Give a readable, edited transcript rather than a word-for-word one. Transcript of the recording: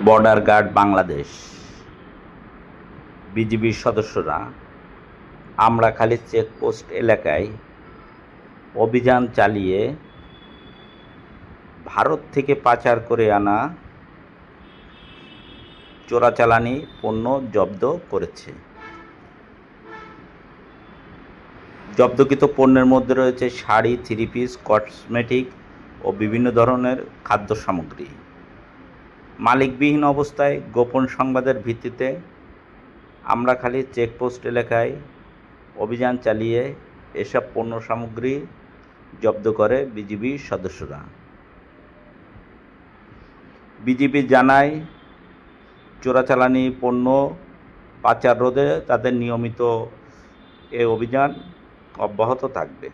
Border guard Bangladesh বিজিবির সদস্যরা Amrakhali checkpost এলাকায় অভিযান চালিয়ে ভারত থেকে পাচার করে আনা চোরাচালানি পণ্য জব্দ করেছে। জব্দকৃত পণ্যের মধ্যে রয়েছে শাড়ি, থ্রি পিস, কসমেটিক ও বিভিন্ন ধরনের খাদ্য সামগ্রী। মালিকবিহীন অবস্থায় গোপন সংবাদের ভিত্তিতে আমড়াখালী চেকপোস্ট এলাকায় অভিযান চালিয়ে এসব পণ্য সামগ্রী জব্দ করে বিজিবি সদস্যরা। বিজিবি জানায়, চোরাচালানি পণ্য পাচার রোধে তাদের নিয়মিত এ অভিযান অব্যাহত থাকবে।